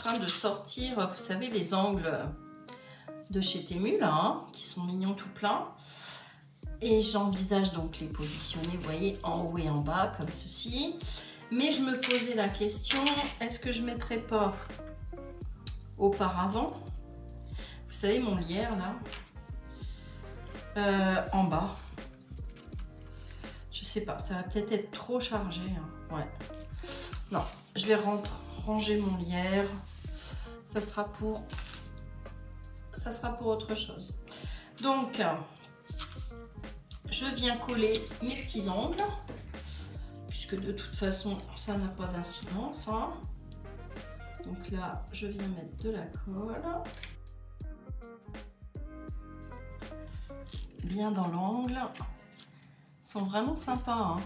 train de sortir, vous savez, les angles de chez Temu, là, hein, qui sont mignons tout plein. Et j'envisage donc les positionner, vous voyez, en haut et en bas, comme ceci. Mais je me posais la question, est-ce que je ne mettrais pas auparavant, vous savez, mon lierre, là, en bas? Je sais pas, ça va peut-être être trop chargé, hein. Ouais. Non, je vais ranger mon lierre. Ça sera pour autre chose. Donc, je viens coller mes petits angles, puisque de toute façon, ça n'a pas d'incidence, hein. Donc là, je viens mettre de la colle. Bien dans l'angle. Ils sont vraiment sympas, hein.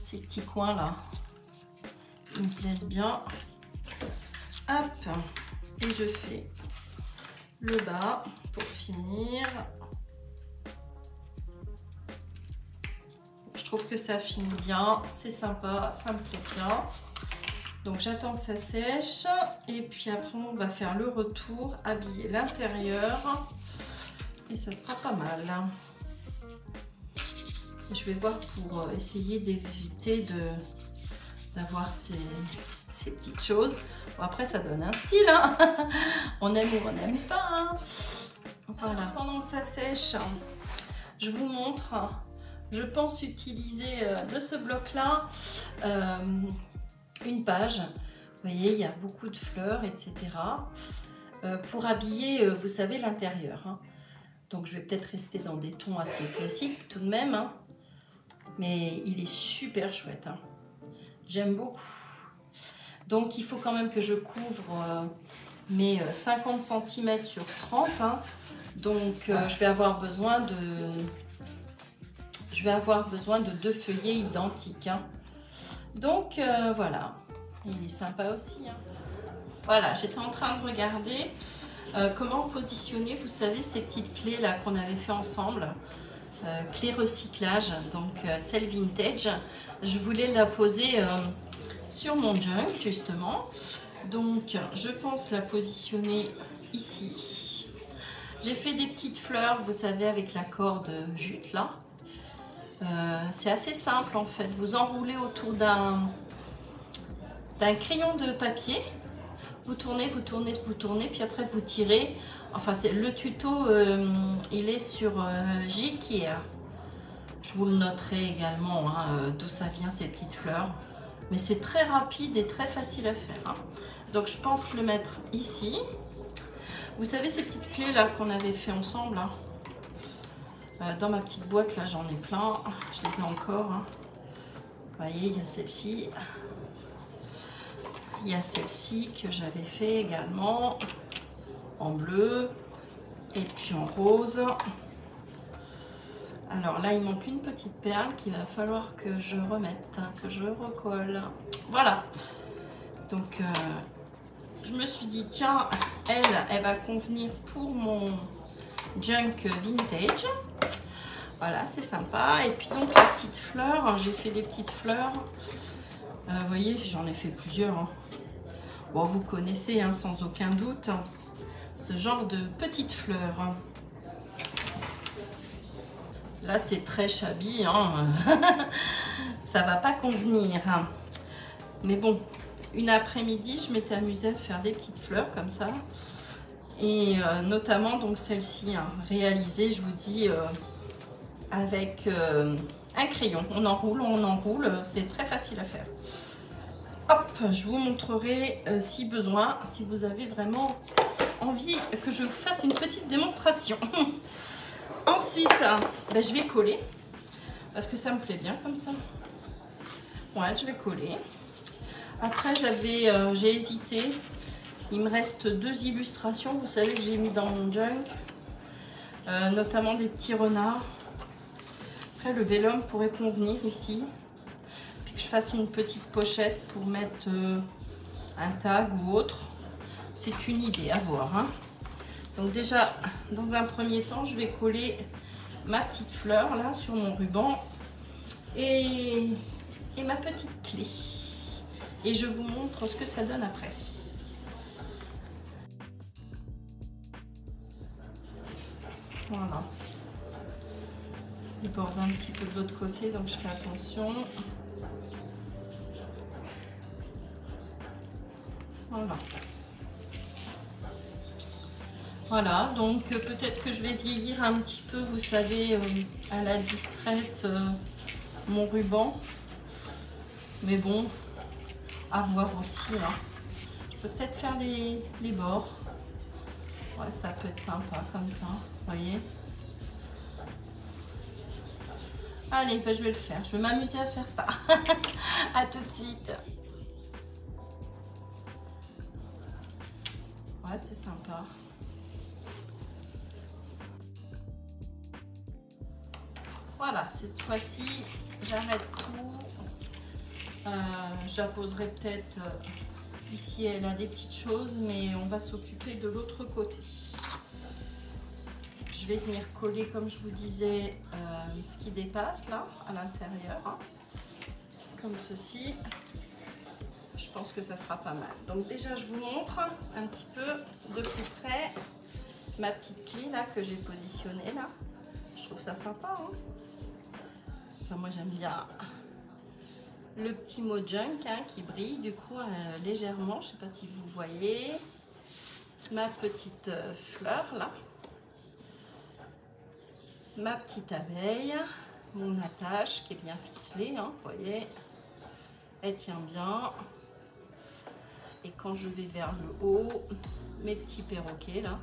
Ces petits coins là, ils me plaisent bien. Hop, et je fais le bas pour finir. Je trouve que ça finit bien, c'est sympa, ça me plaît bien. Donc j'attends que ça sèche et puis après on va faire le retour, habiller l'intérieur et ça sera pas mal. Je vais voir pour essayer d'éviter d'avoir ces petites choses. Bon, après ça donne un style, hein. On aime ou on n'aime pas, hein. Voilà. Pendant que ça sèche, je vous montre. Je pense utiliser de ce bloc là une page. Vous voyez, il y a beaucoup de fleurs, etc. Pour habiller, vous savez, l'intérieur, hein. Donc je vais peut-être rester dans des tons assez classiques tout de même, hein. Mais il est super chouette, hein. J'aime beaucoup. Donc il faut quand même que je couvre mes 50 cm sur 30, hein. Donc je vais avoir besoin de 2 feuillets identiques, hein. Donc voilà, il est sympa aussi, hein. Voilà, j'étais en train de regarder comment positionner, vous savez, ces petites clés là qu'on avait fait ensemble. Clé recyclage, donc celle vintage. Je voulais la poser sur mon junk justement, donc je pense la positionner ici. J'ai fait des petites fleurs, vous savez, avec la corde jute là. C'est assez simple en fait, vous enroulez autour d'un crayon de papier, vous tournez, vous tournez, vous tournez, puis après vous tirez. Enfin, le tuto, il est sur J-Care. Je vous le noterai également, hein, d'où ça vient ces petites fleurs. Mais c'est très rapide et très facile à faire, hein. Donc je pense le mettre ici. Vous savez ces petites clés là qu'on avait fait ensemble, hein, dans ma petite boîte là, j'en ai plein. Je les ai encore, hein. Vous voyez, il y a celle-ci. Il y a celle-ci que j'avais fait également en bleu et puis en rose. Alors là, il manque une petite perle qu'il va falloir que je remette, que je recolle. Voilà. Donc, je me suis dit, tiens, elle va convenir pour mon junk vintage. Voilà, c'est sympa. Et puis donc, la petite fleur, j'ai fait des petites fleurs. Vous voyez, j'en ai fait plusieurs, hein. Bon, vous connaissez, hein, sans aucun doute, ce genre de petites fleurs. Là, c'est très shabby, hein. Ça va pas convenir, hein. Mais bon, une après-midi, je m'étais amusée à faire des petites fleurs comme ça. Et notamment, donc celle-ci, hein, réalisée, je vous dis, avec un crayon. On enroule, c'est très facile à faire. Hop, je vous montrerai si besoin, si vous avez vraiment envie que je vous fasse une petite démonstration. Ensuite, ben, je vais coller, parce que ça me plaît bien comme ça. Ouais, je vais coller. Après, j'ai hésité. Il me reste 2 illustrations, vous savez, que j'ai mis dans mon junk. Notamment des petits renards. Après, le vellum pourrait convenir ici. Puis que je fasse une petite pochette pour mettre un tag ou autre. C'est une idée à voir, hein. Donc déjà, dans un premier temps, je vais coller ma petite fleur là sur mon ruban et ma petite clé. et je vous montre ce que ça donne après. Voilà. Il borde un petit peu de l'autre côté, donc je fais attention. Voilà. Voilà, donc peut-être que je vais vieillir un petit peu, vous savez, à la distress, mon ruban. Mais bon, à voir aussi. Hein. Je peux peut-être faire les bords. Ouais, ça peut être sympa comme ça, vous voyez. Allez, ben, je vais le faire. Je vais m'amuser à faire ça. À tout de suite. Ouais, c'est sympa. Voilà, cette fois-ci, j'arrête tout. J'apposerai peut-être ici, elle a des petites choses, mais on va s'occuper de l'autre côté. Je vais venir coller, comme je vous disais, ce qui dépasse là, à l'intérieur. Hein, comme ceci. Je pense que ça sera pas mal. Donc déjà, je vous montre un petit peu de plus près ma petite clé là que j'ai positionnée là. Je trouve ça sympa. Hein. Enfin, moi j'aime bien le petit mot junk hein, qui brille du coup légèrement. Je sais pas si vous voyez ma petite fleur là, ma petite abeille, mon attache qui est bien ficelée. Hein, vous voyez, elle tient bien. Et quand je vais vers le haut, mes petits perroquets là,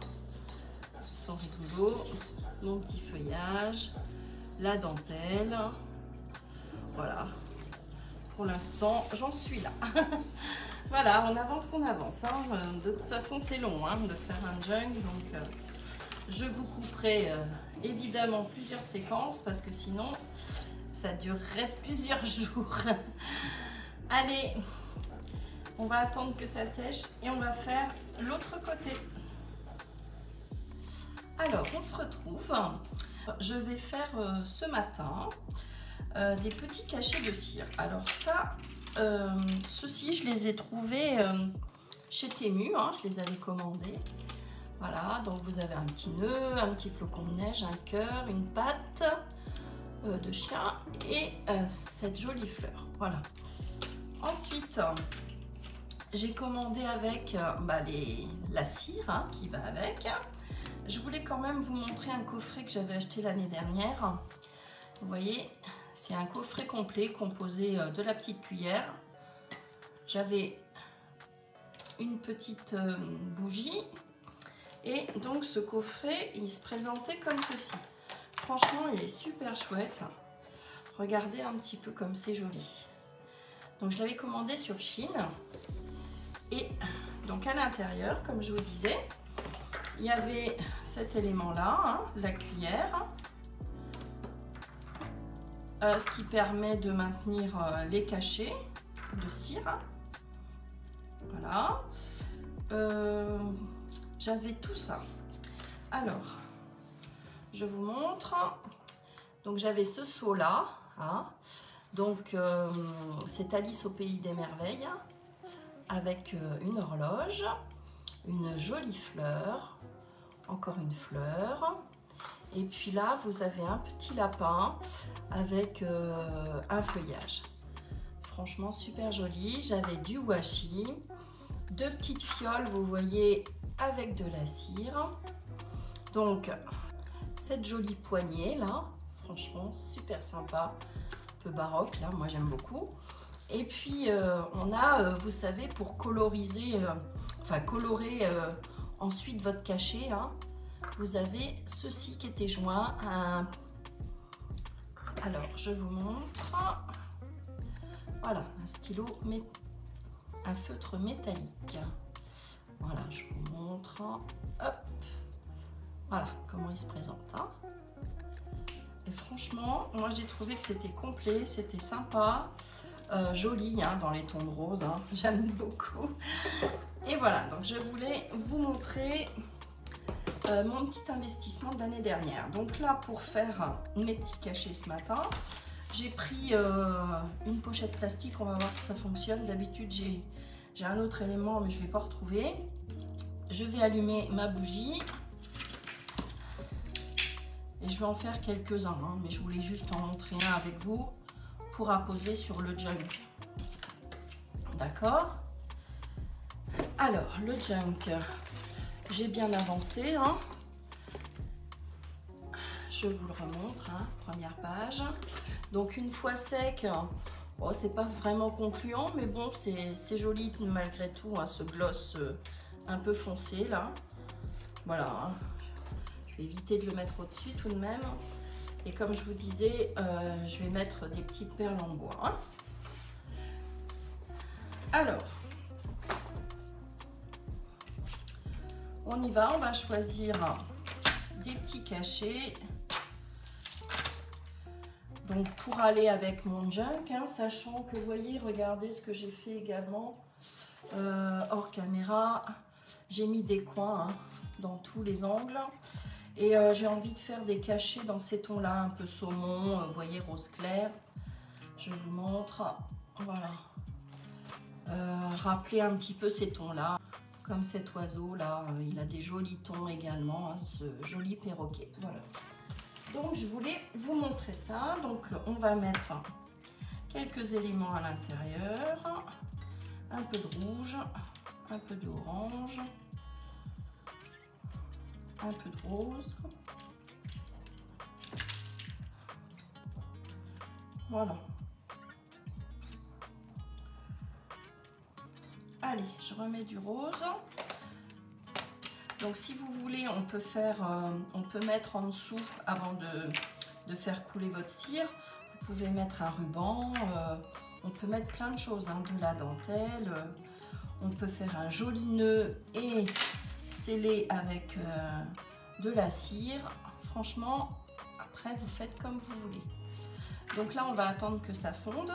ils sont rigolos, mon petit feuillage, la dentelle. Voilà, pour l'instant j'en suis là. Voilà, on avance, hein. De toute façon c'est long hein, de faire un junk, donc je vous couperai évidemment plusieurs séquences parce que sinon ça durerait plusieurs jours. Allez, on va attendre que ça sèche et on va faire l'autre côté. Alors on se retrouve, je vais faire ce matin des petits cachets de cire. Alors ça, ceux-ci je les ai trouvés chez Temu, hein, je les avais commandés. Voilà, donc vous avez un petit nœud, un petit flocon de neige, un cœur, une patte de chien et cette jolie fleur. Voilà. Ensuite, j'ai commandé avec la cire hein, qui va avec. Je voulais quand même vous montrer un coffret que j'avais acheté l'année dernière. Vous voyez, c'est un coffret complet composé de la petite cuillère. J'avais une petite bougie. Et donc ce coffret, il se présentait comme ceci. Franchement, il est super chouette. Regardez un petit peu comme c'est joli. Donc je l'avais commandé sur Chine. Et donc à l'intérieur, comme je vous disais, il y avait cet élément-là, hein, la cuillère. Ce qui permet de maintenir les cachets de cire. Voilà. J'avais tout ça. Alors, je vous montre. Donc j'avais ce seau-là. Hein. Donc c'est Alice au pays des merveilles. Avec une horloge, une jolie fleur, encore une fleur. Et puis là, vous avez un petit lapin avec un feuillage. Franchement, super joli. J'avais du washi, deux petites fioles, vous voyez, avec de la cire. Donc, cette jolie poignée là, franchement, super sympa. Un peu baroque là, moi j'aime beaucoup. Et puis, on a, vous savez, pour coloriser, colorer ensuite votre cachet, hein, vous avez ceci qui était joint à un... Alors, je vous montre. Voilà, un stylo, un feutre métallique. Voilà, je vous montre. Hop. Voilà comment il se présente. Hein. Et franchement, moi j'ai trouvé que c'était complet, c'était sympa. Joli hein, dans les tons de rose, hein. J'aime beaucoup. Et voilà, donc je voulais vous montrer mon petit investissement de l'année dernière. Donc là, pour faire mes petits cachets ce matin, J'ai pris une pochette plastique, on va voir si ça fonctionne. D'habitude j'ai un autre élément mais je ne l'ai pas retrouvé. Je vais allumer ma bougie. Et je vais en faire quelques-uns, hein, mais je voulais juste en montrer un avec vous pour apposer sur le junk. D'accord? Alors, le junk, j'ai bien avancé. Hein. Je vous le remontre, hein, première page. Donc, une fois sec, bon, c'est pas vraiment concluant, mais bon, c'est joli malgré tout, hein, ce gloss un peu foncé là. Voilà. Hein. Je vais éviter de le mettre au-dessus tout de même. Et comme je vous disais, je vais mettre des petites perles en bois. Hein. Alors, on y va. On va choisir des petits cachets. Donc, pour aller avec mon junk, hein, sachant que, vous voyez, regardez ce que j'ai fait également hors caméra. J'ai mis des coins hein, dans tous les angles. Et j'ai envie de faire des cachets dans ces tons-là, un peu saumon, vous voyez, rose clair. Je vous montre, voilà. Rappelez un petit peu ces tons-là, comme cet oiseau-là, il a des jolis tons également, hein, ce joli perroquet, voilà. Donc, je voulais vous montrer ça. Donc, on va mettre quelques éléments à l'intérieur, un peu de rouge, un peu d'orange. Un peu de rose. Voilà. Allez, je remets du rose. Donc si vous voulez, on peut mettre en dessous, avant de faire couler votre cire, vous pouvez mettre un ruban, on peut mettre plein de choses, hein, de la dentelle, on peut faire un joli nœud et sceller avec de la cire. Franchement, après vous faites comme vous voulez. Donc là on va attendre que ça fonde.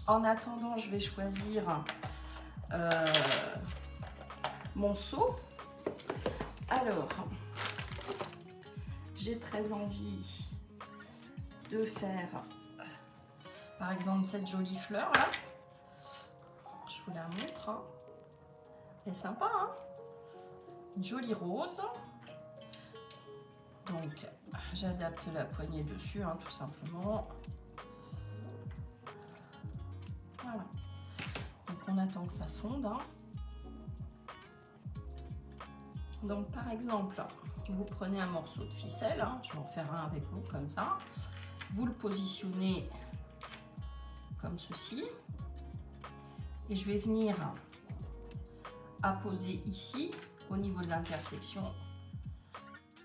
En attendant, je vais choisir mon seau. Alors, j'ai très envie de faire par exemple cette jolie fleur là. Je vous la montre, hein. Elle est sympa, hein, une jolie rose. Donc j'adapte la poignée dessus, hein, tout simplement. Voilà. Donc on attend que ça fonde, hein. Donc par exemple, vous prenez un morceau de ficelle, hein, je vais en faire un avec vous comme ça. Vous le positionnez comme ceci. Et je vais venir apposer ici, au niveau de l'intersection,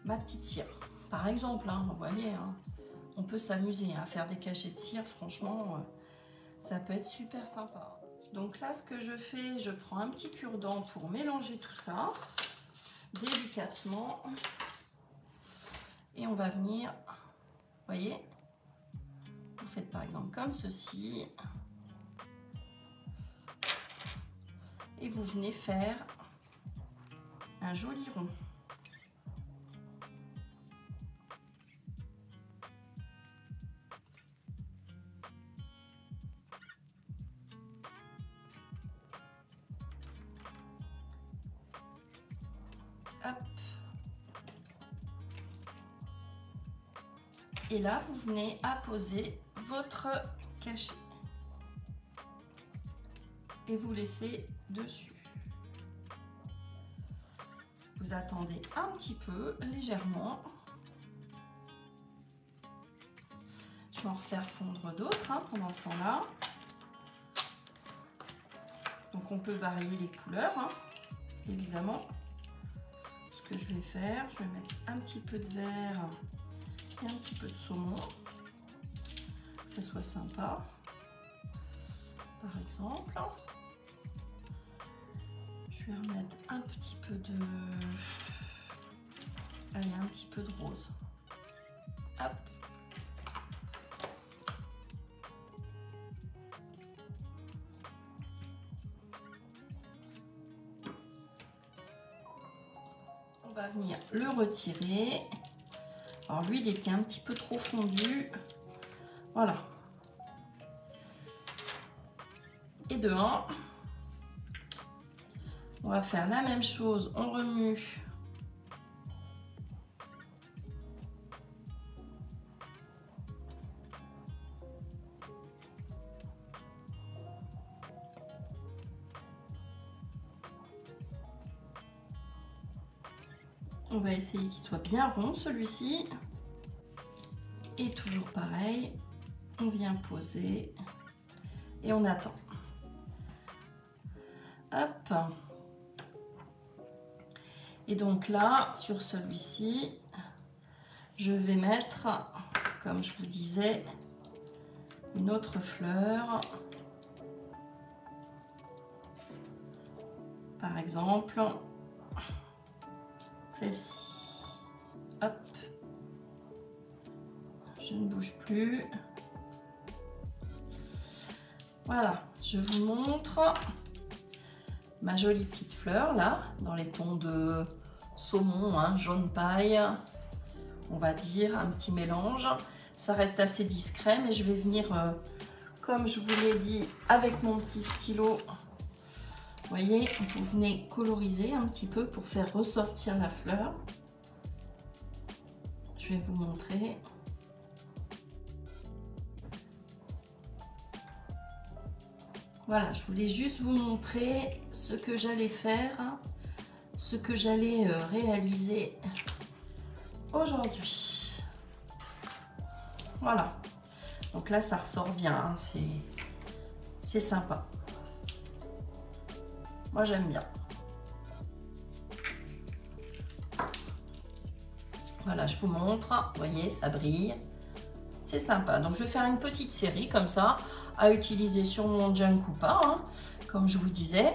ma petite cire. Par exemple, hein, vous voyez, hein, on peut s'amuser à faire des cachets de cire, franchement, ça peut être super sympa. Donc là, ce que je fais, je prends un petit cure-dent pour mélanger tout ça, délicatement. Et on va venir, vous voyez, vous faites par exemple comme ceci. Et vous venez faire un joli rond. Hop. Et là, vous venez apposer votre cachet. Et vous laissez dessus. Vous attendez un petit peu, légèrement. Je vais en refaire fondre d'autres, hein, pendant ce temps-là. Donc on peut varier les couleurs, hein, évidemment. Ce que je vais faire, je vais mettre un petit peu de vert et un petit peu de saumon, que ça soit sympa. Par exemple, je vais remettre un petit peu de, allez, un petit peu de rose. Hop. On va venir le retirer. Alors lui, il était un petit peu trop fondu. Voilà. et de 1. On va faire la même chose, on remue. On va essayer qu'il soit bien rond celui-ci. Et toujours pareil, on vient poser et on attend. Hop. Et donc là, sur celui-ci, je vais mettre, comme je vous disais, une autre fleur. Par exemple, celle-ci. Hop. Je ne bouge plus. Voilà, je vous montre ma jolie petite fleur là, dans les tons de saumon, hein, jaune paille, on va dire, un petit mélange. Ça reste assez discret, mais je vais venir, comme je vous l'ai dit, avec mon petit stylo. Vous voyez, vous venez coloriser un petit peu pour faire ressortir la fleur. Je vais vous montrer. Voilà, je voulais juste vous montrer ce que j'allais faire, ce que j'allais réaliser aujourd'hui. Voilà. Donc là, ça ressort bien, hein, c'est sympa. Moi, j'aime bien. Voilà, je vous montre. Vous voyez, ça brille. C'est sympa. Donc, je vais faire une petite série comme ça, à utiliser sur mon junk ou pas, hein, comme je vous disais.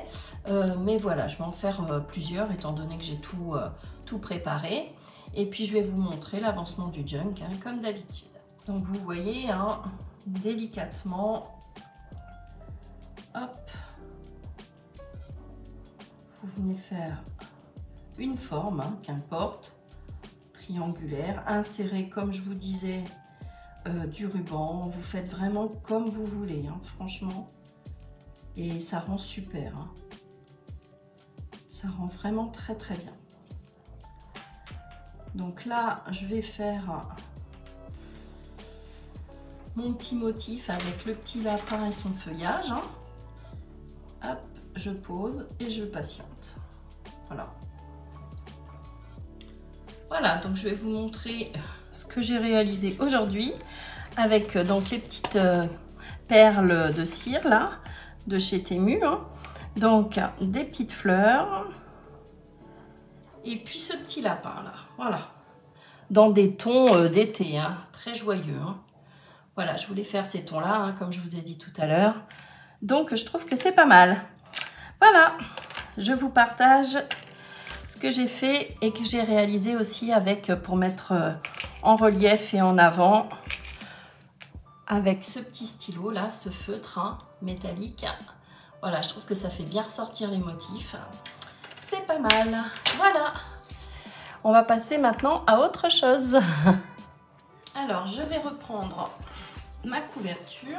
Mais voilà, je vais en faire plusieurs, étant donné que j'ai tout préparé. Et puis, je vais vous montrer l'avancement du junk, hein, comme d'habitude. Donc, vous voyez, hein, délicatement, hop, vous venez faire une forme, hein, qu'importe, triangulaire, insérer, comme je vous disais, du ruban. Vous faites vraiment comme vous voulez, hein, franchement, et ça rend super, hein. Ça rend vraiment très très bien. Donc là, je vais faire mon petit motif avec le petit lapin et son feuillage, hein. Hop, je pose et je patiente. Voilà. Voilà, donc je vais vous montrer ce que j'ai réalisé aujourd'hui avec donc les petites perles de cire là, de chez Temu, hein. Donc des petites fleurs et puis ce petit lapin là, voilà, dans des tons d'été, hein, très joyeux, hein. Voilà, je voulais faire ces tons là, hein, comme je vous ai dit tout à l'heure, donc je trouve que c'est pas mal. Voilà, je vous partage ce que j'ai fait et que j'ai réalisé aussi avec, pour mettre en relief et en avant, avec ce petit stylo là, ce feutre, hein, métallique. Voilà, je trouve que ça fait bien ressortir les motifs. C'est pas mal. Voilà. On va passer maintenant à autre chose. Alors, je vais reprendre ma couverture.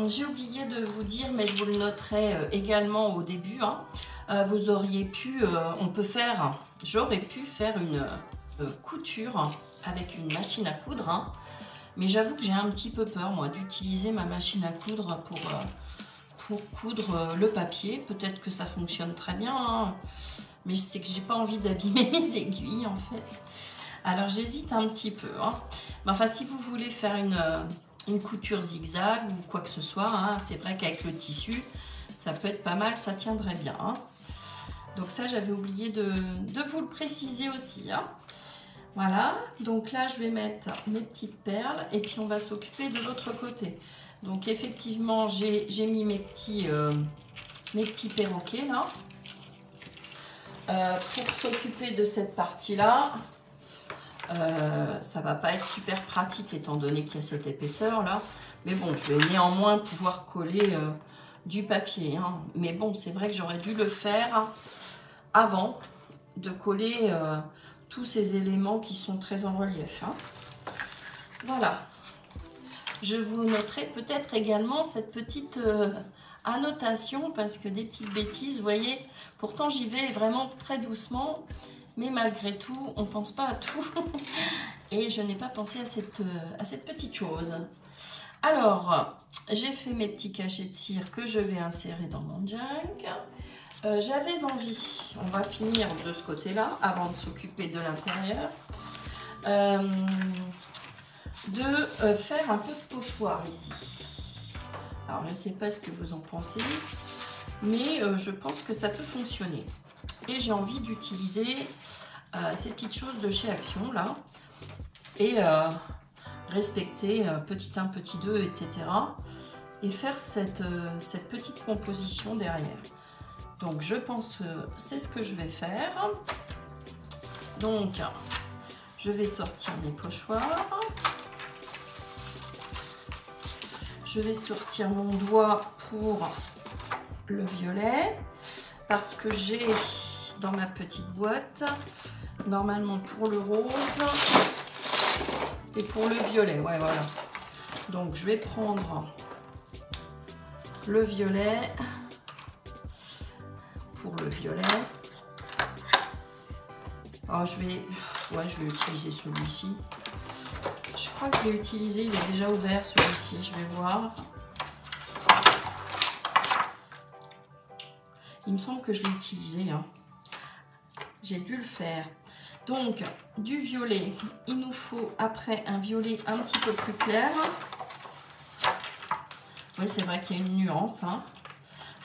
J'ai oublié de vous dire, mais je vous le noterai également au début, hein. Vous auriez pu, j'aurais pu faire une couture avec une machine à coudre, hein. Mais j'avoue que j'ai un petit peu peur, moi, d'utiliser ma machine à coudre pour coudre le papier. Peut-être que ça fonctionne très bien, hein, mais c'est que j'ai pas envie d'abîmer mes aiguilles, en fait. Alors, j'hésite un petit peu, hein. Mais enfin, si vous voulez faire une couture zigzag ou quoi que ce soit, hein, c'est vrai qu'avec le tissu, ça peut être pas mal, ça tiendrait bien, hein. Donc ça, j'avais oublié de vous le préciser aussi, hein. Voilà, donc là, je vais mettre mes petites perles et puis on va s'occuper de l'autre côté. Donc effectivement, j'ai mis mes petits perroquets là. Pour s'occuper de cette partie-là, ça va pas être super pratique étant donné qu'il y a cette épaisseur là. Mais bon, je vais néanmoins pouvoir coller du papier, hein. Mais bon, c'est vrai que j'aurais dû le faire avant de coller tous ces éléments qui sont très en relief, hein. Voilà. Je vous noterai peut-être également cette petite annotation parce que des petites bêtises, vous voyez, pourtant j'y vais vraiment très doucement, mais malgré tout, on ne pense pas à tout et je n'ai pas pensé à cette petite chose. Alors, j'ai fait mes petits cachets de cire que je vais insérer dans mon junk. J'avais envie, on va finir de ce côté-là avant de s'occuper de l'intérieur, de faire un peu de pochoir ici. Alors, je ne sais pas ce que vous en pensez, mais je pense que ça peut fonctionner. Et j'ai envie d'utiliser ces petites choses de chez Action, là, et respecter petit 1, petit 2, etc. Et faire cette petite composition derrière. Donc, je pense que c'est ce que je vais faire. Donc, je vais sortir mes pochoirs. Je vais sortir mon doigt pour le violet parce que j'ai dans ma petite boîte normalement pour le rose et pour le violet. Ouais, voilà. Donc je vais prendre le violet pour le violet. Alors je vais utiliser celui-ci. Je crois que je vais utiliser, il est déjà ouvert celui-ci, je vais voir. Il me semble que je l'ai utilisé, hein. J'ai dû le faire. Donc, du violet, il nous faut après un violet un petit peu plus clair. Oui, c'est vrai qu'il y a une nuance, hein.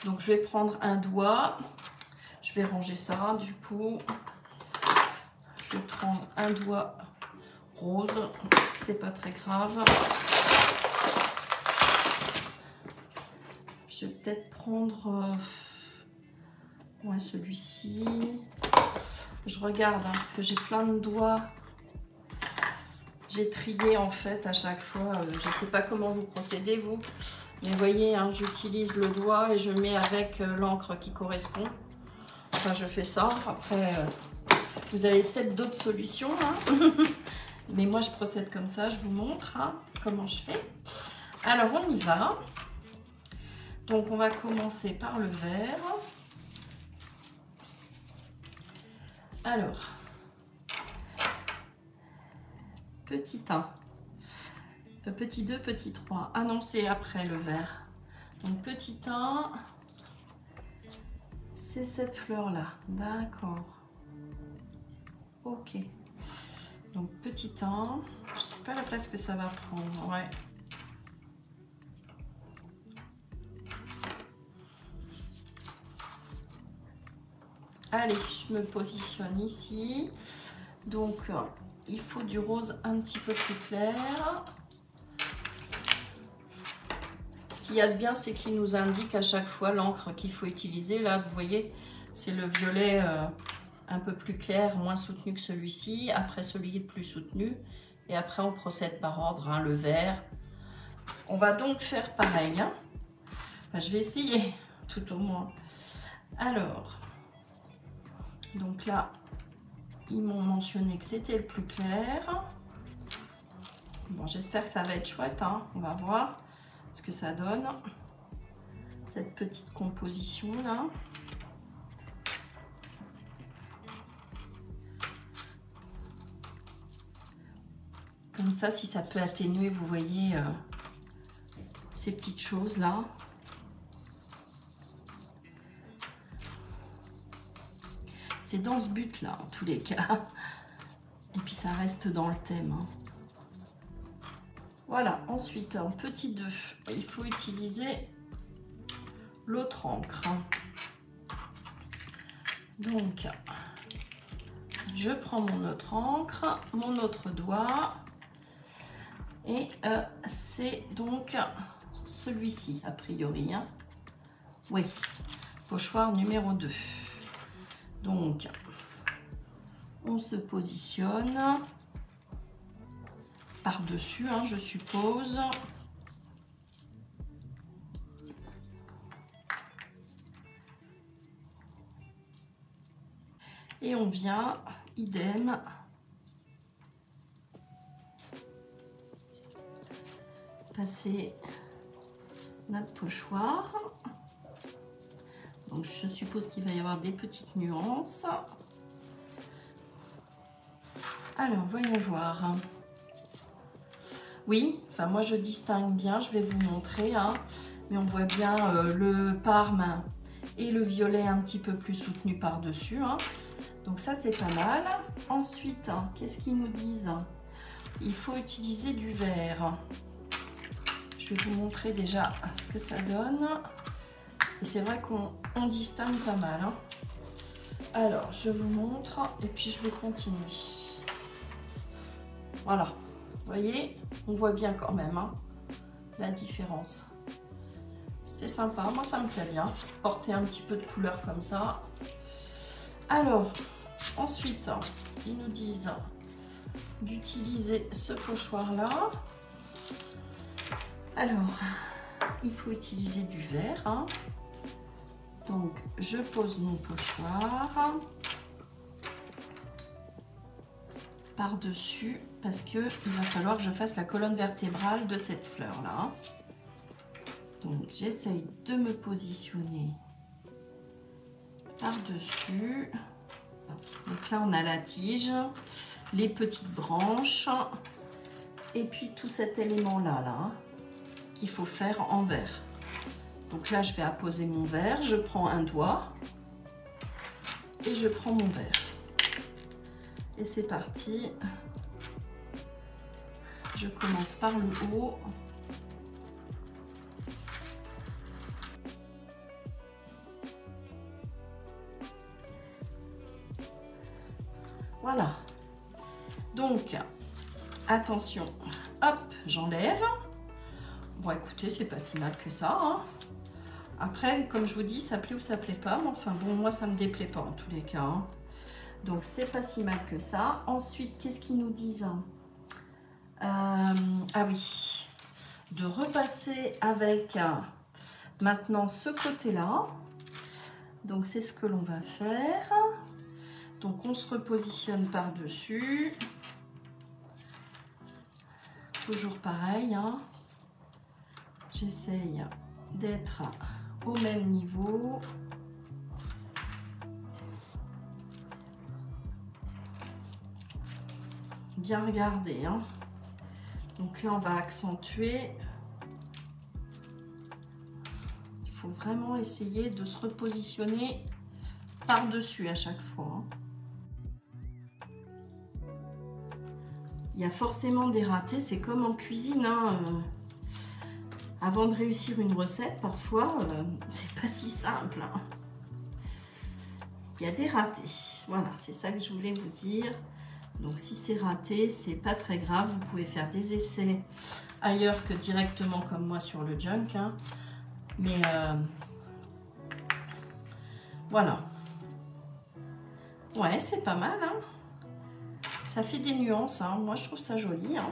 Donc, je vais prendre un doigt. Je vais ranger ça, du coup. Je vais prendre un doigt rose. C'est pas très grave. Je vais peut-être prendre ouais, celui-ci. Je regarde hein, parce que j'ai plein de doigts. J'ai trié en fait à chaque fois. Je ne sais pas comment vous procédez vous. Mais vous voyez, hein, j'utilise le doigt et je mets avec l'encre qui correspond. Enfin, je fais ça. Après, vous avez peut-être d'autres solutions. Hein. Mais moi, je procède comme ça. Je vous montre hein, comment je fais. Alors, on y va. Donc, on va commencer par le vert. Alors, petit 1, petit 2, petit 3. Ah non, c'est après le vert. Donc, petit 1, c'est cette fleur-là. D'accord. Ok. Donc, petit 1. Je ne sais pas la place que ça va prendre. Ouais. Allez, je me positionne ici. Donc, il faut du rose un petit peu plus clair. Ce qu'il y a de bien, c'est qu'il nous indique à chaque fois l'encre qu'il faut utiliser. Là, vous voyez, c'est le violet un peu plus clair, moins soutenu que celui-ci. Après, celui plus soutenu. Et après, on procède par ordre, hein, le vert. On va donc faire pareil. Hein. Enfin, je vais essayer, tout au moins. Alors... Donc là, ils m'ont mentionné que c'était le plus clair. Bon, j'espère que ça va être chouette. Hein. On va voir ce que ça donne. Cette petite composition là. Comme ça, si ça peut atténuer, vous voyez, ces petites choses là. C'est dans ce but-là, en tous les cas. Et puis, ça reste dans le thème. Hein. Voilà. Ensuite, en petit 2, il faut utiliser l'autre encre. Donc, je prends mon autre encre, mon autre doigt. Et c'est donc celui-ci, a priori. Hein. Oui, pochoir numéro 2. Donc, on se positionne par-dessus, hein, je suppose. Et on vient, idem, passer notre pochoir. Donc je suppose qu'il va y avoir des petites nuances. Alors voyons voir. Oui, enfin moi je distingue bien, je vais vous montrer, hein, mais on voit bien le parme et le violet un petit peu plus soutenu par-dessus. Hein. Donc ça c'est pas mal. Ensuite, hein, qu'est-ce qu'ils nous disent? Il faut utiliser du vert. Je vais vous montrer déjà ce que ça donne. Et c'est vrai qu'on distingue pas mal. Hein. Alors, je vous montre et puis je vais continuer. Voilà. Vous voyez, on voit bien quand même hein, la différence. C'est sympa, moi ça me plaît bien. Porter un petit peu de couleur comme ça. Alors, ensuite, ils nous disent d'utiliser ce pochoir-là. Alors, il faut utiliser du vert. Hein. Donc, je pose mon pochoir par-dessus parce qu'il va falloir que je fasse la colonne vertébrale de cette fleur-là. Donc, j'essaye de me positionner par-dessus. Donc là, on a la tige, les petites branches et puis tout cet élément-là là, qu'il faut faire en vert. Donc là, je vais apposer mon verre, je prends un doigt et je prends mon verre. Et c'est parti. Je commence par le haut. Voilà. Donc, attention. Hop, j'enlève. Bon, écoutez, c'est pas si mal que ça. Hein. Après, comme je vous dis, ça plaît ou ça plaît pas. Mais enfin, bon, moi, ça me déplaît pas en tous les cas. Hein. Donc, c'est pas si mal que ça. Ensuite, qu'est-ce qu'ils nous disent? Ah oui. De repasser avec maintenant ce côté-là. Donc, c'est ce que l'on va faire. Donc, on se repositionne par-dessus. Toujours pareil. Hein. J'essaye d'être au même niveau. Bien regarder. Hein. Donc là, on va accentuer. Il faut vraiment essayer de se repositionner par-dessus à chaque fois. Hein. Il y a forcément des ratés, c'est comme en cuisine. Hein. Avant de réussir une recette, parfois, c'est pas si simple. Hein. Il y a des ratés. Voilà, c'est ça que je voulais vous dire. Donc si c'est raté, c'est pas très grave. Vous pouvez faire des essais ailleurs que directement comme moi sur le junk. Hein. Mais voilà. Ouais, c'est pas mal. Hein. Ça fait des nuances. Hein. Moi, je trouve ça joli. Hein.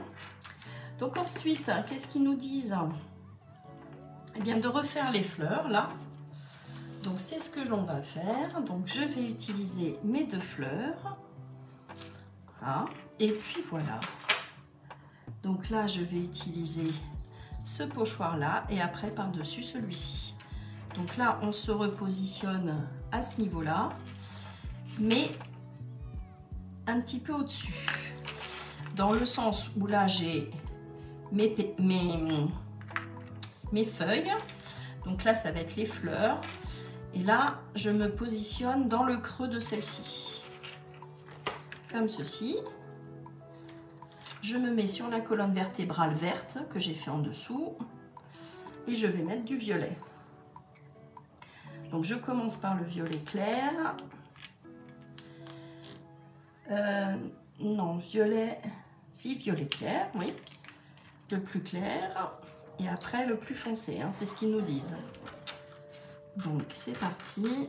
Donc ensuite, qu'est-ce qu'ils nous disent? Eh bien, de refaire les fleurs, là. Donc, c'est ce que l'on va faire. Donc, je vais utiliser mes deux fleurs. Ah, et puis, voilà. Donc là, je vais utiliser ce pochoir-là et après, par-dessus, celui-ci. Donc là, on se repositionne à ce niveau-là, mais un petit peu au-dessus. Dans le sens où là, j'ai mes feuilles. Donc là, ça va être les fleurs. Et là, je me positionne dans le creux de celle-ci. Comme ceci. Je me mets sur la colonne vertébrale verte que j'ai fait en dessous. Et je vais mettre du violet. Donc, je commence par le violet clair. Non, violet... Si, violet clair, oui. Le plus clair. Et après, le plus foncé, hein, c'est ce qu'ils nous disent. Donc, c'est parti.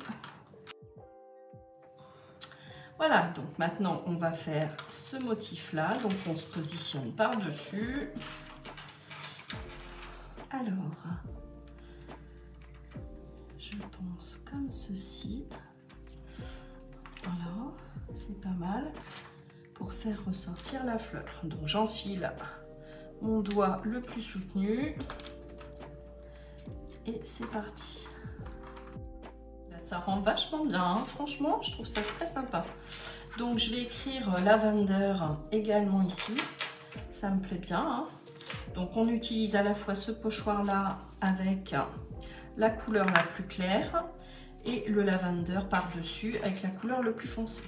Voilà, donc maintenant, on va faire ce motif-là. Donc, on se positionne par-dessus. Alors, je pense comme ceci. Voilà, c'est pas mal pour faire ressortir la fleur. Donc, j'enfile mon doigt le plus soutenu. Et c'est parti. Ça rend vachement bien, hein. Franchement, je trouve ça très sympa. Donc, je vais écrire lavender également ici. Ça me plaît bien, hein. Donc, on utilise à la fois ce pochoir-là avec la couleur la plus claire et le lavender par-dessus avec la couleur le plus foncé.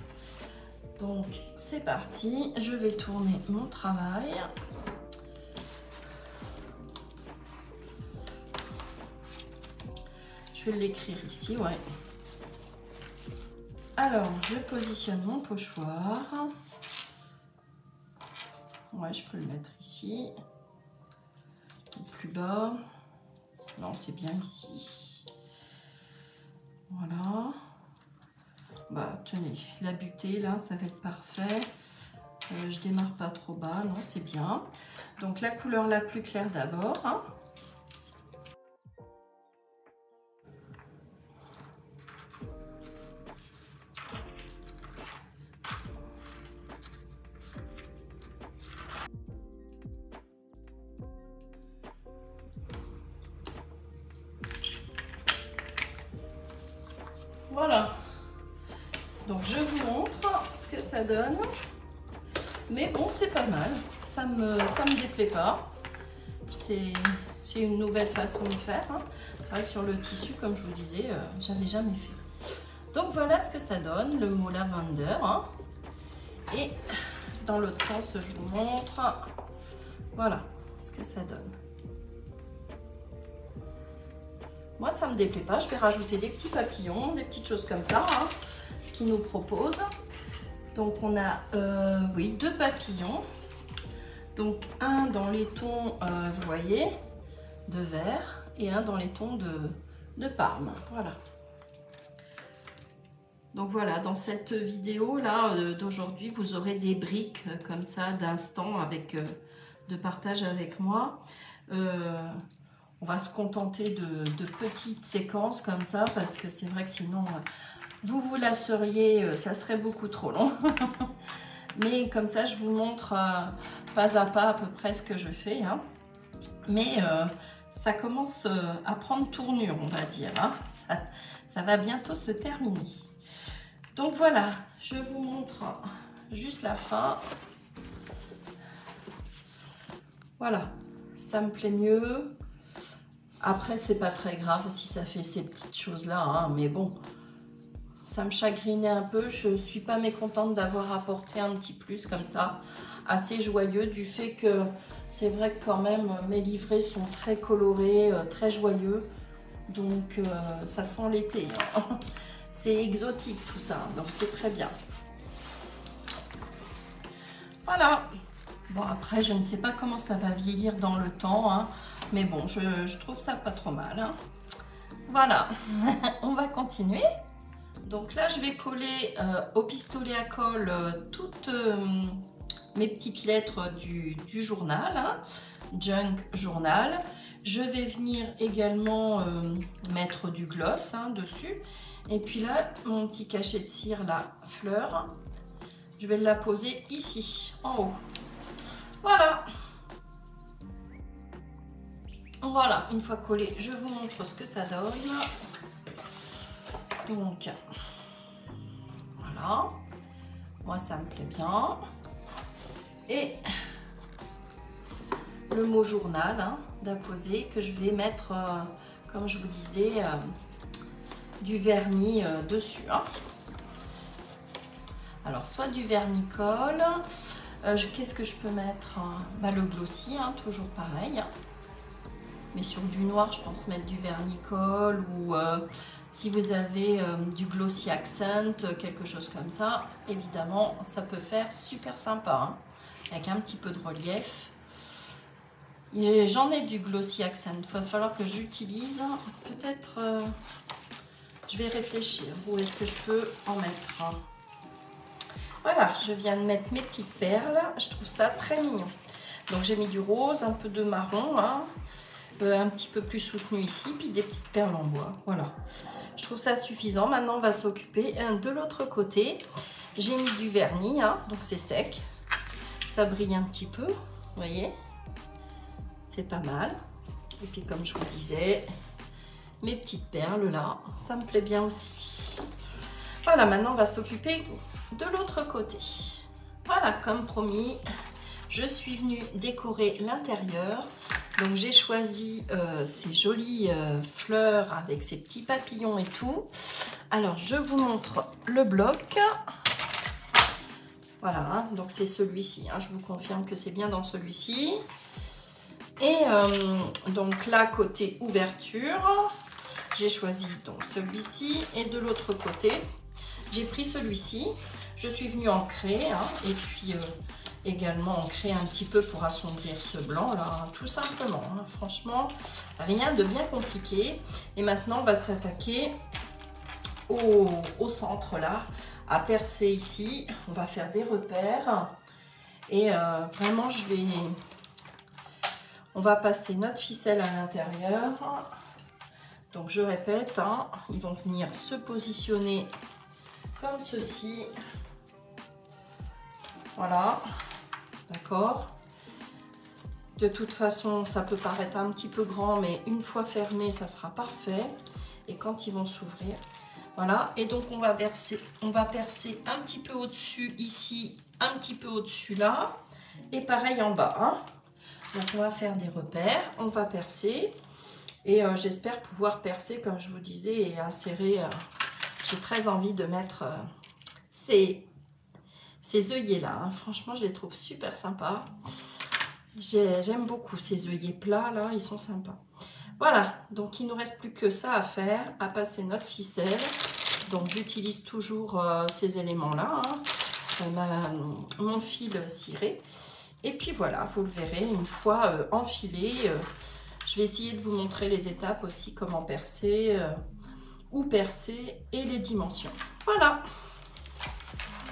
Donc, c'est parti. Je vais tourner mon travail. Je vais l'écrire ici, ouais. Alors, je positionne mon pochoir. Ouais, je peux le mettre ici. Plus bas. Non, c'est bien ici. Voilà. Bah, tenez, la butée, là, ça va être parfait. Je démarre pas trop bas, non, c'est bien. Donc, la couleur la plus claire d'abord, hein. Voilà, donc je vous montre ce que ça donne, mais bon, c'est pas mal, ça me déplaît pas, c'est une nouvelle façon de faire, hein. C'est vrai que sur le tissu, comme je vous disais, j'avais jamais fait. Donc voilà ce que ça donne, le mot lavender, hein. Et dans l'autre sens, je vous montre, voilà ce que ça donne. Moi, ça ne me déplaît pas. Je vais rajouter des petits papillons, des petites choses comme ça, hein, ce qu'il nous propose. Donc, on a, oui, 2 papillons. Donc, un dans les tons, vous voyez, de vert et un dans les tons de Parme. Voilà. Donc, voilà, dans cette vidéo-là d'aujourd'hui, vous aurez des briques comme ça d'instant avec de partage avec moi. On va se contenter de petites séquences comme ça parce que c'est vrai que sinon vous vous lasseriez, ça serait beaucoup trop long. Mais comme ça je vous montre pas à pas à peu près ce que je fais, hein. Mais ça commence à prendre tournure, on va dire, hein. Ça va bientôt se terminer. Donc voilà, je vous montre juste la fin. Voilà, ça me plaît mieux. Après, c'est pas très grave si ça fait ces petites choses-là, hein, mais bon, ça me chagrinait un peu. Je suis pas mécontente d'avoir apporté un petit plus comme ça, assez joyeux, du fait que c'est vrai que quand même, mes livrets sont très colorés, très joyeux, donc ça sent l'été, hein. C'est exotique tout ça, donc c'est très bien. Voilà. Bon, après, je ne sais pas comment ça va vieillir dans le temps, hein. Mais bon, je trouve ça pas trop mal, hein. Voilà, on va continuer. Donc là, je vais coller au pistolet à colle toutes mes petites lettres du journal, hein, Junk Journal. Je vais venir également mettre du gloss, hein, dessus. Et puis là, mon petit cachet de cire, la fleur, je vais la poser ici, en haut. Voilà. Voilà, une fois collé, je vous montre ce que ça donne. Donc, voilà. Moi, ça me plaît bien. Et le mot journal, hein, d'apposer, que je vais mettre, comme je vous disais, du vernis dessus, hein. Alors, soit du vernis-colle. Qu'est-ce que je peux mettre, bah, le glossy, hein, toujours pareil. Mais sur du noir, je pense mettre du vernis-colle ou si vous avez du glossy accent, quelque chose comme ça, évidemment, ça peut faire super sympa, hein, avec un petit peu de relief. J'en ai du glossy accent, il va falloir que j'utilise. Peut-être, je vais réfléchir où est-ce que je peux en mettre. Voilà, je viens de mettre mes petites perles, je trouve ça très mignon. Donc j'ai mis du rose, un peu de marron, hein, un petit peu plus soutenu ici, puis des petites perles en bois. Voilà, je trouve ça suffisant. Maintenant on va s'occuper de l'autre côté. J'ai mis du vernis, hein, donc c'est sec, ça brille un petit peu, vous voyez. c'est pas mal. Et puis comme je vous disais, mes petites perles là, ça me plaît bien aussi. Voilà, maintenant on va s'occuper de l'autre côté. Voilà, comme promis, je suis venue décorer l'intérieur. Donc j'ai choisi ces jolies fleurs avec ces petits papillons et tout. Alors je vous montre le bloc. Voilà, hein, donc c'est celui-ci. Hein, je vous confirme que c'est bien dans celui-ci. Et donc là, côté ouverture, j'ai choisi donc celui-ci. Et de l'autre côté, j'ai pris celui-ci. Je suis venue ancrer, hein, et puis également ancrer un petit peu pour assombrir ce blanc là, hein, tout simplement. Hein, franchement, rien de bien compliqué. Et maintenant, on va s'attaquer au centre là, à percer ici. On va faire des repères. Et vraiment, on va passer notre ficelle à l'intérieur. Donc je répète, hein, ils vont venir se positionner comme ceci. Voilà, d'accord. De toute façon, ça peut paraître un petit peu grand, mais une fois fermé, ça sera parfait. Et quand ils vont s'ouvrir, voilà. Et donc on va percer un petit peu au-dessus ici, un petit peu au-dessus là, et pareil en bas. Hein. Donc on va faire des repères, on va percer. Et j'espère pouvoir percer, comme je vous disais, et insérer. J'ai très envie de mettre ces œillets là. Hein. Franchement, je les trouve super sympas. J'aime beaucoup ces œillets plats là, ils sont sympas. Voilà, donc il ne nous reste plus que ça à faire, à passer notre ficelle. Donc j'utilise toujours ces éléments là, hein. Mon fil ciré. Et puis voilà, vous le verrez, une fois enfilé. Je vais essayer de vous montrer les étapes aussi, comment percer, où percer et les dimensions. Voilà.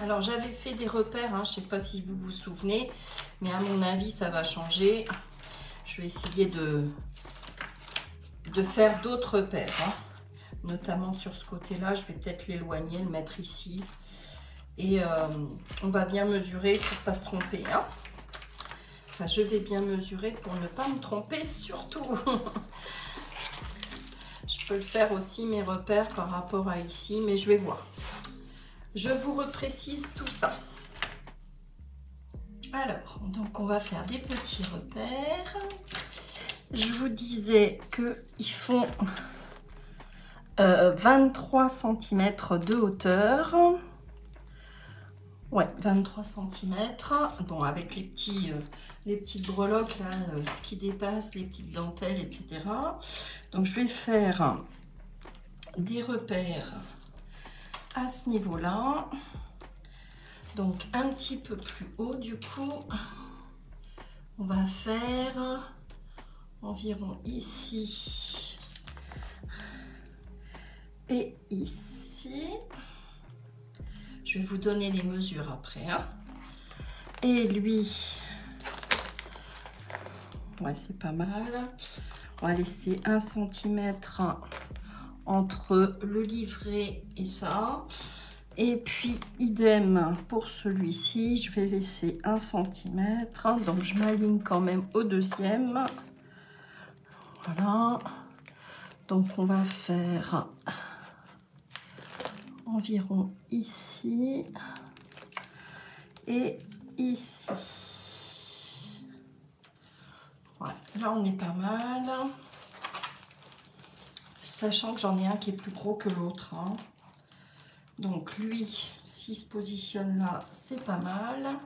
Alors j'avais fait des repères, hein, je ne sais pas si vous vous souvenez, mais à mon avis ça va changer. Je vais essayer de faire d'autres repères, hein, notamment sur ce côté-là. Je vais peut-être l'éloigner, le mettre ici. Et on va bien mesurer pour ne pas se tromper. Hein. Enfin, je vais bien mesurer pour ne pas me tromper surtout. Je peux le faire aussi, mes repères par rapport à ici, mais je vais voir. Je vous reprécise tout ça. Alors, donc on va faire des petits repères. Je vous disais qu'ils font 23 cm de hauteur. Ouais, 23 cm. Bon, avec les petites breloques, là, ce qui dépasse, les petites dentelles, etc. Donc, je vais faire des repères à ce niveau-là. Donc, un petit peu plus haut, du coup, on va faire environ ici et ici. Je vais vous donner les mesures après. Hein. Et lui, ouais, c'est pas mal. On va laisser 1 cm entre le livret et ça. Et puis, idem pour celui-ci, je vais laisser 1 cm. Donc, je m'aligne quand même au deuxième. Voilà. Donc, on va faire environ ici et ici. Voilà, là on est pas mal. Sachant que j'en ai un qui est plus gros que l'autre. Hein. Donc lui, s'il se positionne là, c'est pas mal.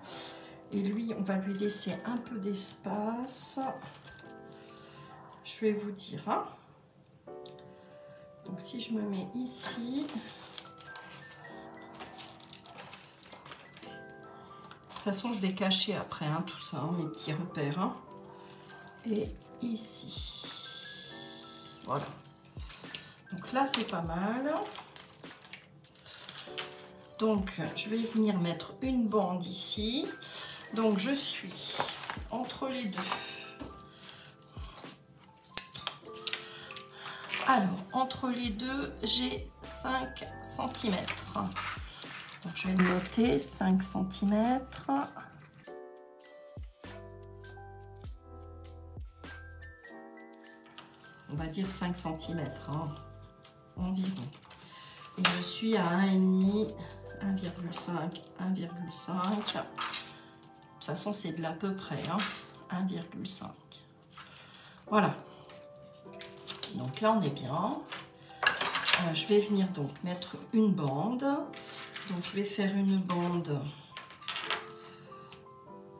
Et lui, on va lui laisser un peu d'espace. Je vais vous dire. Hein. Donc si je me mets ici. De toute façon, je vais cacher après hein, tout ça, hein, mes petits repères. Hein. Et ici. Voilà. Donc là, c'est pas mal. Donc, je vais venir mettre une bande ici. Donc, je suis entre les deux. Alors, entre les deux, j'ai 5 cm. Donc, je vais le noter, 5 cm. on va dire 5 cm hein, environ. Et je suis à 1,5, 1,5, 1,5. De toute façon, c'est de l'à peu près, hein, 1,5. Voilà. Donc là, on est bien. Je vais venir donc mettre une bande. Donc je vais faire une bande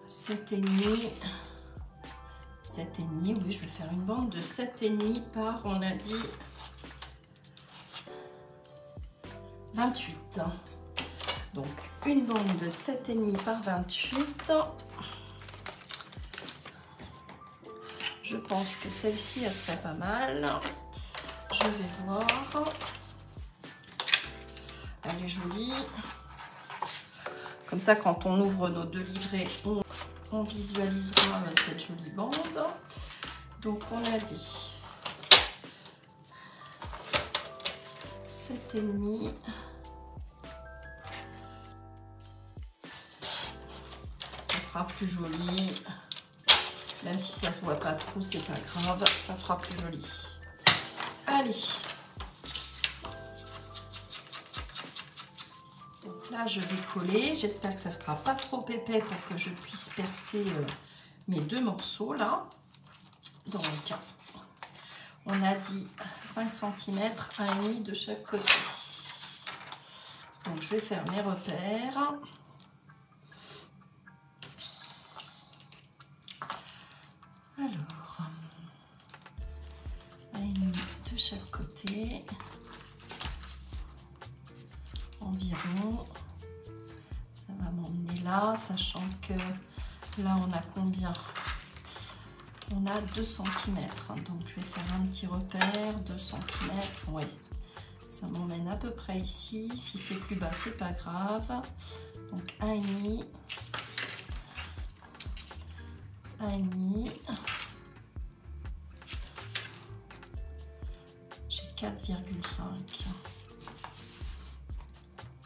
7,5. 7,5, oui, je vais faire une bande de 7,5 par, on a dit, 28. Donc une bande de 7,5 par 28. Je pense que celle-ci, elle serait pas mal. Je vais voir. Elle est jolie. Comme ça, quand on ouvre nos 2 livrets, on visualisera cette jolie bande. Donc on a dit 7,5. Ça sera plus joli. Même si ça se voit pas trop, c'est pas grave, ça fera plus joli. Allez. Donc là, je vais coller. J'espère que ça sera pas trop épais pour que je puisse percer mes 2 morceaux là. Donc, on a dit 5 cm, 1,5 de chaque côté. Donc, je vais faire mes repères. Alors, 1,5 de chaque côté. Environ. Ça va m'emmener là, sachant que là, on a combien? On a 2 cm, donc je vais faire un petit repère, 2 cm, oui, ça m'emmène à peu près ici. Si c'est plus bas, c'est pas grave. Donc 1,5, 1,5, j'ai 4,5.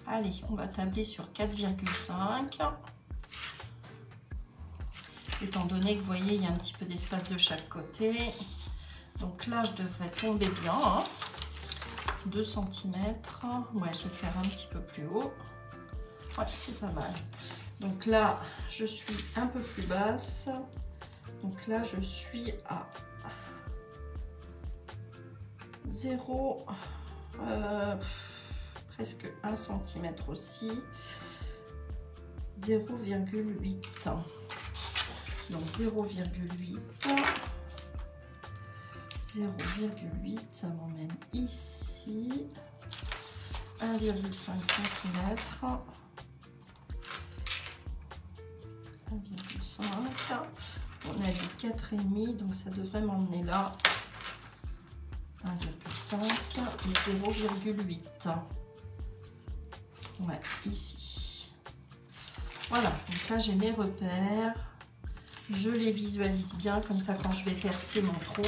Allez, on va tabler sur 4,5. Étant donné que vous voyez, il y a un petit peu d'espace de chaque côté. Donc là, je devrais tomber bien. Hein. 2 cm. Ouais, je vais faire un petit peu plus haut. Ouais, c'est pas mal. Donc là, je suis un peu plus basse. Donc là, je suis à 0, presque 1 cm aussi. 0,8. Donc 0,8, 0,8, ça m'emmène ici, 1,5 cm, 1,5, on a dit 4,5, donc ça devrait m'emmener là, 1,5 et 0,8, ouais, ici. Voilà, donc là j'ai mes repères. Je les visualise bien, comme ça quand je vais percer mon trou,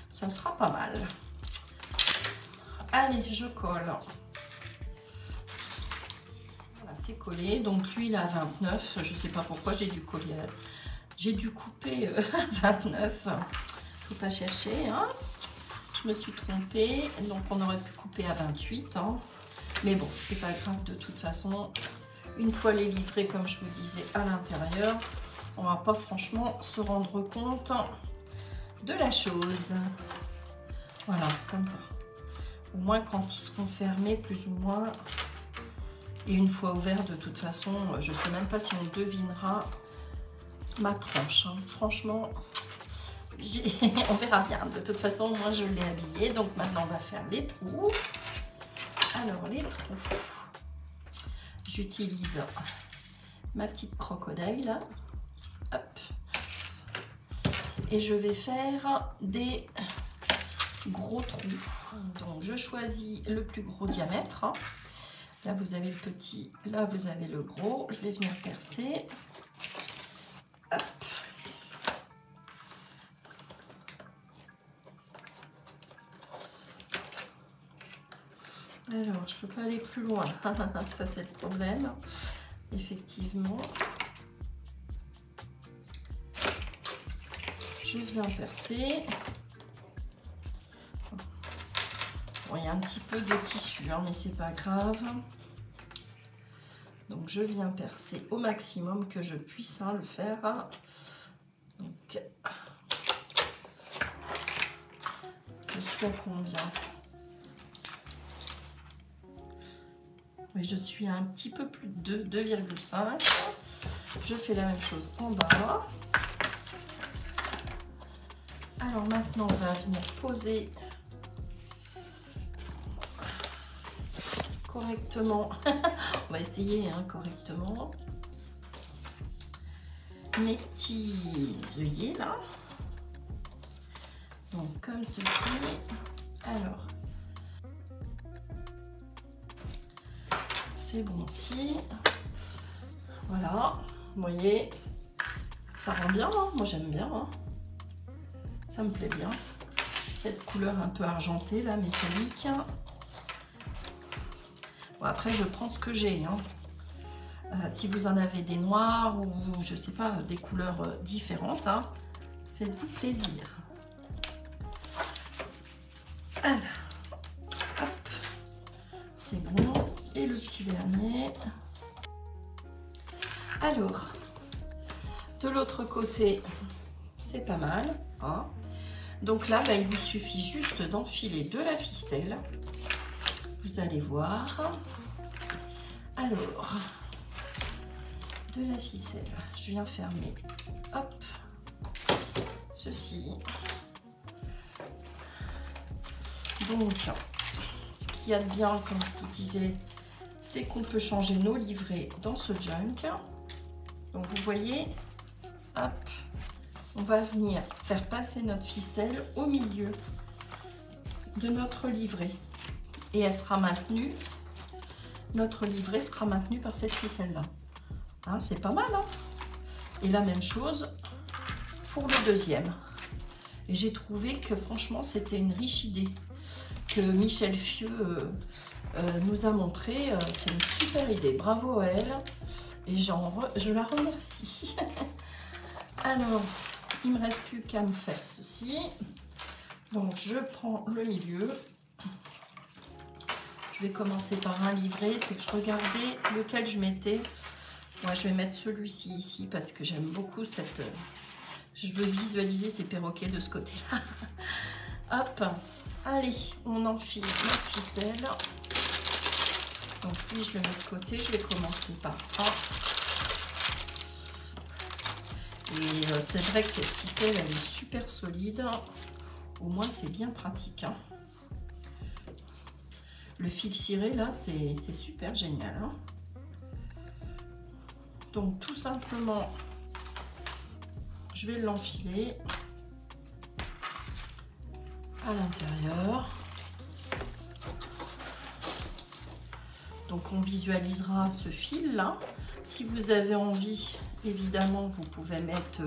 ça sera pas mal. Allez, je colle. Voilà, c'est collé. Donc lui, il a 29. Je sais pas pourquoi j'ai dû coller. J'ai dû couper à 29. Faut pas chercher. Hein. Je me suis trompée. Donc on aurait pu couper à 28. Hein. Mais bon, c'est pas grave de toute façon. Une fois les livrets, comme je vous disais, à l'intérieur, on va pas franchement se rendre compte de la chose. Voilà, comme ça. Au moins quand ils seront fermés, plus ou moins. Et une fois ouverts, de toute façon, je sais même pas si on devinera ma tranche. Hein. Franchement, on verra bien. De toute façon, moi je l'ai habillé. Donc maintenant, on va faire les trous. Alors, les trous. J'utilise ma petite crocodile là. Hop. Et je vais faire des gros trous. Donc je choisis le plus gros diamètre. Là vous avez le petit, là vous avez le gros. Je vais venir percer. Hop. Alors je peux pas aller plus loin. Ça c'est le problème. Effectivement. Je viens percer. Bon, il y a un petit peu de tissu, hein, mais c'est pas grave. Donc je viens percer au maximum que je puisse, hein, le faire. Donc je suis à combien? Oui, je suis à un petit peu plus de 2,5. Je fais la même chose en bas. Alors maintenant, on va venir poser correctement. On va essayer, hein, correctement. Mes petits œillets là. Donc comme ceci. Alors, c'est bon aussi. Voilà, vous voyez, ça rend bien, hein. Moi j'aime bien, hein. Ça me plaît bien. Cette couleur un peu argentée là, métallique. Bon, après je prends ce que j'ai, hein. Si vous en avez des noirs ou je sais pas, des couleurs différentes, hein, faites-vous plaisir. Alors, hop, c'est bon. Et le petit dernier. Alors, de l'autre côté, c'est pas mal, hein. Donc là, bah, il vous suffit juste d'enfiler de la ficelle. Vous allez voir. Alors, de la ficelle, je viens fermer, hop, ceci. Donc, ce qu'il y a de bien, comme je vous disais, c'est qu'on peut changer nos livrets dans ce junk. Donc vous voyez, hop, on va venir faire passer notre ficelle au milieu de notre livret. Et elle sera maintenue, notre livret sera maintenu par cette ficelle-là. Hein, c'est pas mal, hein? Et la même chose pour le deuxième. Et j'ai trouvé que franchement, c'était une riche idée que Michel Fieux nous a montré. C'est une super idée. Bravo à elle. Et je la remercie. Alors, il ne me reste plus qu'à me faire ceci. Donc, je prends le milieu. Je vais commencer par un livret. C'est que je regardais lequel je mettais. Moi, je vais mettre celui-ci ici parce que j'aime beaucoup cette... Je veux visualiser ces perroquets de ce côté-là. Hop. Allez, on enfile notre ficelle. Donc, lui, je le mets de côté. Je vais commencer par A. Et c'est vrai que cette ficelle, elle est super solide. Au moins, c'est bien pratique, hein. Le fil ciré, là, c'est super génial, hein. Donc, tout simplement, je vais l'enfiler à l'intérieur. Donc, on visualisera ce fil-là. Si vous avez envie, évidemment, vous pouvez mettre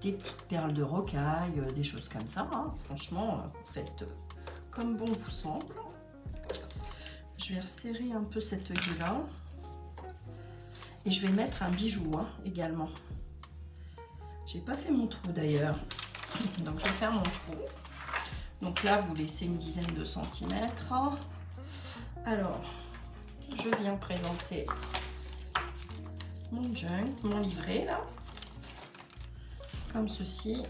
des petites perles de rocaille, des choses comme ça, hein. Franchement, vous faites comme bon vous semble. Je vais resserrer un peu cette œillet-là. Et je vais mettre un bijou, hein, également. J'ai pas fait mon trou d'ailleurs. Donc, je vais faire mon trou. Donc là, vous laissez une dizaine de centimètres. Alors, je viens présenter mon junk, mon livret là, comme ceci.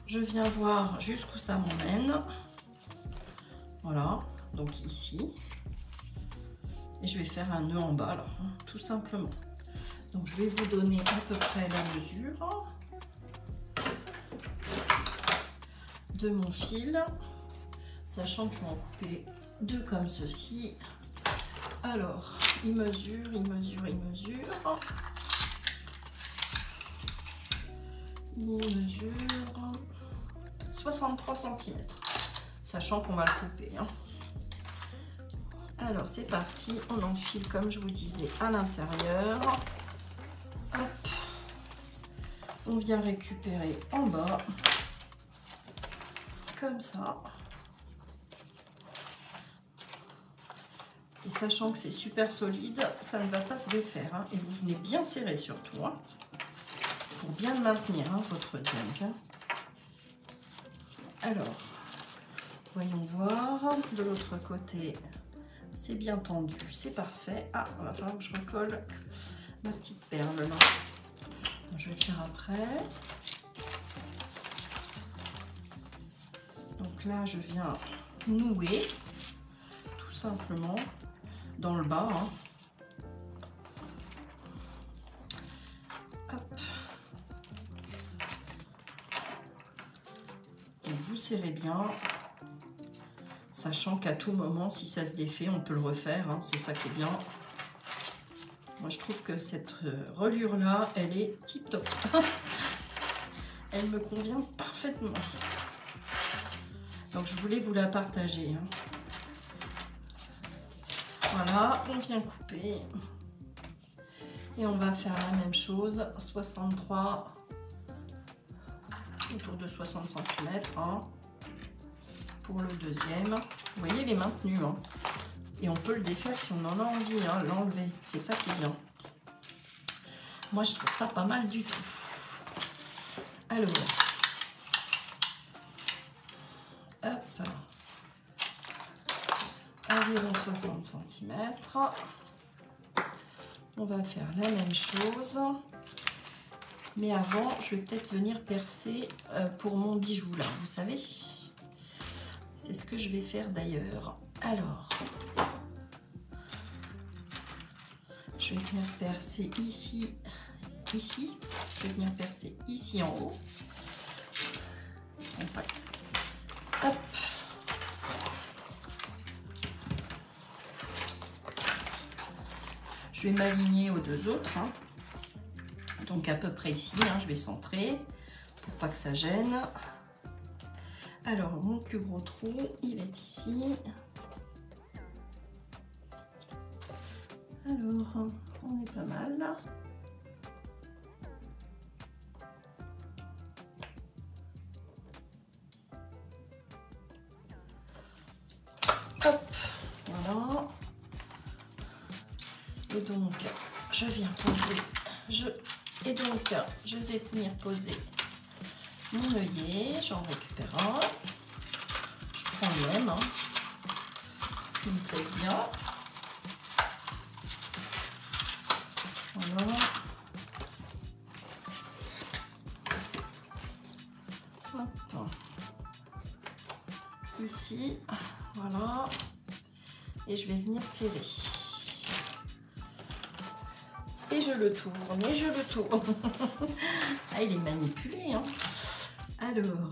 Je viens voir jusqu'où ça m'emmène. Voilà, donc ici. Et je vais faire un nœud en bas là, hein, tout simplement. Donc je vais vous donner à peu près la mesure de mon fil, sachant que je vais en couper deux comme ceci. Alors, il mesure, il mesure, il mesure. Il mesure 63 cm, sachant qu'on va le couper, hein. Alors, c'est parti, on enfile, comme je vous disais, à l'intérieur. Hop. On vient récupérer en bas, comme ça. Et sachant que c'est super solide, ça ne va pas se défaire, hein. Et vous venez bien serrer surtout, hein, pour bien le maintenir, hein, votre junk, hein. Alors, Voyons voir. De l'autre côté, c'est bien tendu, c'est parfait. Ah, il va falloir que je recolle ma petite perle là. Je vais le faire après. Donc là, je viens nouer, tout simplement, dans le bas. Hein. Hop. Donc vous serrez bien, sachant qu'à tout moment, si ça se défait, on peut le refaire. Hein. C'est ça qui est bien. Moi, je trouve que cette reliure-là, elle est tip-top. Elle me convient parfaitement. Donc, je voulais vous la partager. Hein. Voilà, on vient couper. Et on va faire la même chose, 63, autour de 60 cm. Hein, pour le deuxième. Vous voyez, il est maintenu. Hein. Et on peut le défaire si on en a envie, hein, l'enlever. C'est ça qui est bien. Moi, je trouve ça pas mal du tout. Alors, hop, environ 60 cm. On va faire la même chose. Mais avant, je vais peut-être venir percer pour mon bijou, là, vous savez. C'est ce que je vais faire d'ailleurs. Alors, je vais venir percer ici, ici. Je vais venir percer ici en haut. Hop. Je vais m'aligner aux deux autres. Hein. Donc à peu près ici, hein, je vais centrer pour pas que ça gêne. Alors, mon plus gros trou, il est ici. Alors, on est pas mal là. Hop, voilà. Et donc, je viens poser. Je vais venir poser mon œillet. J'en récupère un. Je prends le même. Hein. Il me plaise bien. Voilà. Hop. Ici, voilà. Et je vais venir serrer. Et je le tourne, et je le tourne. Ah, il est manipulé, hein. Alors.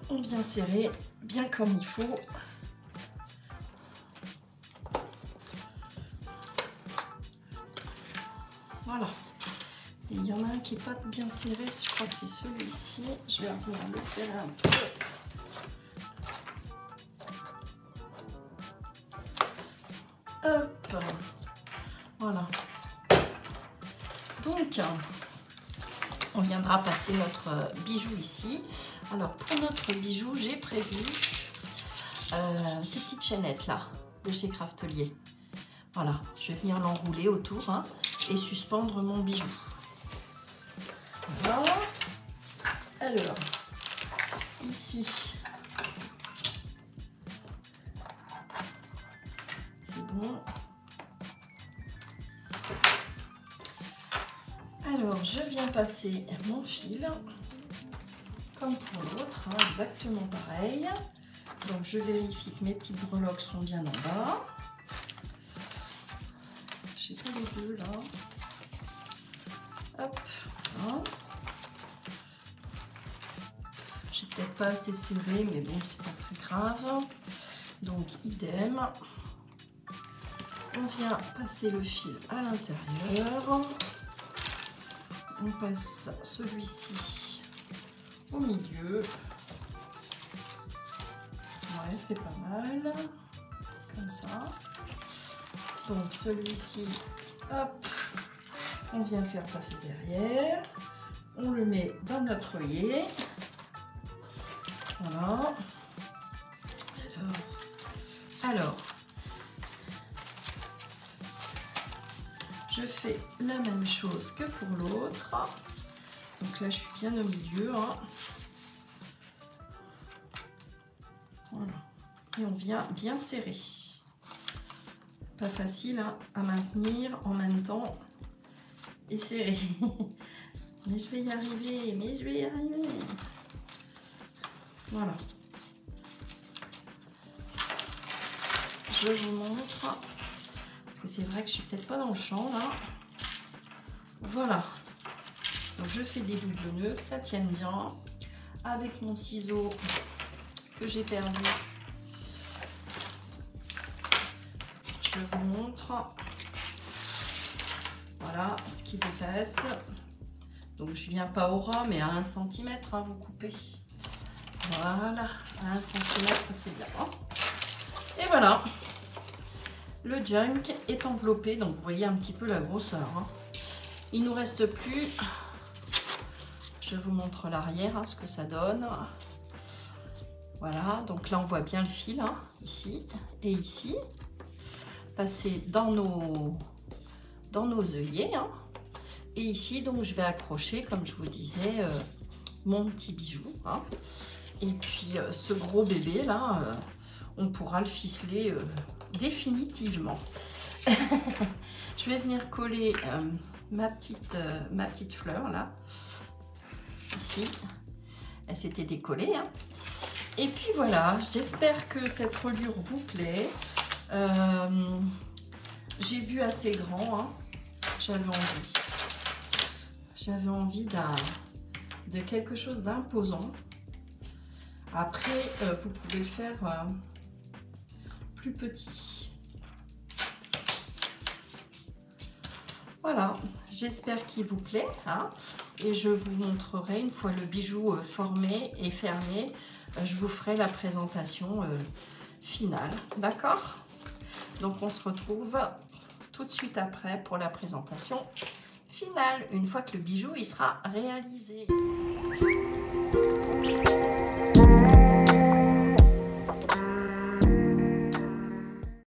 On vient serrer bien comme il faut. Voilà. Et il y en a un qui n'est pas bien serré, je crois que c'est celui-ci. Je vais venir le serrer un peu. Hop. Voilà. Donc, on viendra passer notre bijou ici. Alors, pour notre bijou, j'ai prévu ces petites chaînettes là, de chez Craftelier. Voilà, je vais venir l'enrouler autour hein, et suspendre mon bijou. Voilà. Alors, ici, c'est bon. Alors, je viens passer mon fil, comme pour l'autre, hein, exactement pareil. Donc, je vérifie que mes petites breloques sont bien en bas. Je sais pas les deux là. Hop, voilà. J'ai peut-être pas assez serré, mais bon, c'est pas très grave. Donc, idem. On vient passer le fil à l'intérieur. On passe celui-ci au milieu. Ouais, c'est pas mal. Comme ça. Donc, celui-ci, hop, on vient le faire passer derrière. On le met dans notre œillet. Voilà. Alors, je fais la même chose que pour l'autre. Donc là, je suis bien au milieu. Hein. Voilà. Et on vient bien serrer. Pas facile hein, à maintenir en même temps et serrer. Mais je vais y arriver, mais je vais y arriver. Voilà. Je vous montre. Parce que c'est vrai que je suis peut-être pas dans le champ là. Voilà. Donc je fais des doubles nœuds, que ça tienne bien. Avec mon ciseau que j'ai perdu. Je vous montre. Voilà ce qui dépasse. Donc je viens pas au ras, mais à 1 cm, hein, vous coupez. Voilà, à 1 cm, c'est bien. Et voilà. Le junk est enveloppé, donc vous voyez un petit peu la grosseur. Hein. Il nous reste plus. Je vous montre l'arrière, hein, ce que ça donne. Voilà, donc là on voit bien le fil, hein, ici et ici. Passer dans nos œillets. Hein. Et ici, donc je vais accrocher, comme je vous disais, mon petit bijou. Hein. Et puis ce gros bébé là, on pourra le ficeler définitivement. Je vais venir coller ma petite fleur là, ici. Elle s'était décollée. Hein. Et puis voilà, j'espère que cette reliure vous plaît. J'ai vu assez grand, hein. J'avais envie de quelque chose d'imposant. Après, vous pouvez le faire plus petit. Voilà, j'espère qu'il vous plaît. Hein, et je vous montrerai une fois le bijou formé et fermé. Je vous ferai la présentation finale. D'accord? Donc, on se retrouve tout de suite après pour la présentation finale, une fois que le bijou il sera réalisé.